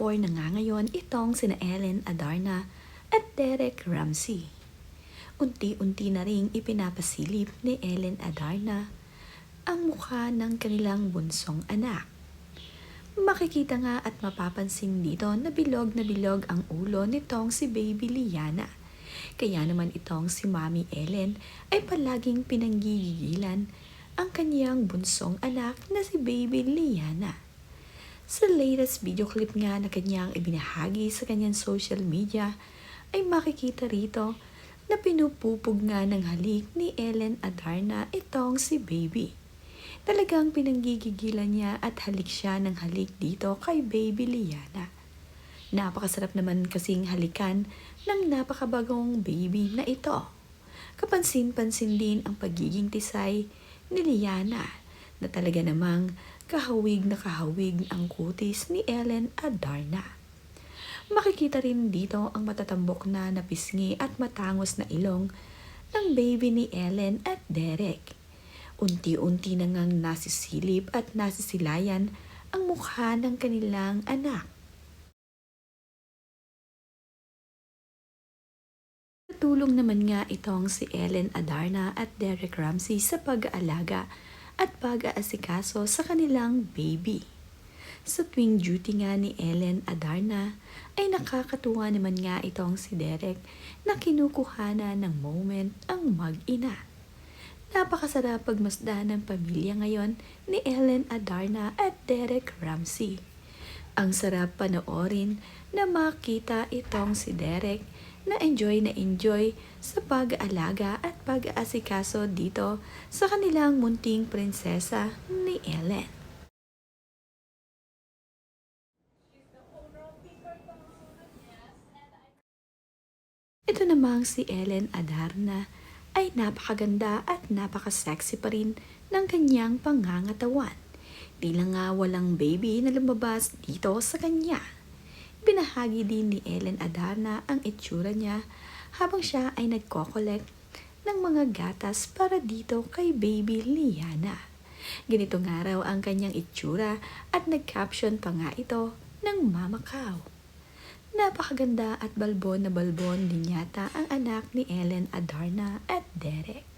4 na nga ngayon itong sina Ellen Adarna at Derek Ramsey. Unti-unti na ring ipinapasilip ni Ellen Adarna ang mukha ng kanilang bunsong anak. Makikita nga at mapapansin dito na bilog ang ulo nitong si Baby Liana. Kaya naman itong si Mami Ellen ay palaging pinanggigigilan ang kanyang bunsong anak na si Baby Liana. Sa latest video clip nga na kanyang ibinahagi sa kanyang social media ay makikita rito na pinupupog nga ng halik ni Ellen Adarna itong si Baby. Talagang pinanggigigilan niya at halik siya ng halik dito kay Baby Liana. Napakasarap naman kasing halikan ng napakabagong baby na ito. Kapansin-pansin din ang pagiging tisay ni Liana na talaga namang kahawig na kahawig ang kutis ni Ellen Adarna. Makikita rin dito ang matatambok na napisngi at matangos na ilong ng baby ni Ellen at Derek. Unti-unti na ngang nasisilip at nasisilayan ang mukha ng kanilang anak. Tulong naman nga itong si Ellen Adarna at Derek Ramsey sa pag-aalaga at pag-aasikaso sa kanilang baby. Sa tuwing duty nga ni Ellen Adarna ay nakakatuwa naman nga itong si Derek na kinukuhana ng moment ang mag-ina. Napakasarap pagmasdan ng pamilya ngayon ni Ellen Adarna at Derek Ramsey. Ang sarap panoorin na makita itong si Derek na enjoy sa pag-aalaga at pag-aasikaso dito sa kanilang munting prinsesa ni Ellen. Ito namang si Ellen Adarna ay napakaganda at napaka-sexy pa rin ng kanyang pangangatawan. Di lang nga walang baby na lumabas dito sa kanya. Binahagi din ni Ellen Adarna ang itsura niya habang siya ay nagko-collect ng mga gatas para dito kay Baby Liana. Ganito nga raw ang kanyang itsura at nag-caption pa nga ito ng Mama Cow. Napakaganda at balbon na balbon din yata ang anak ni Ellen Adarna at Derek.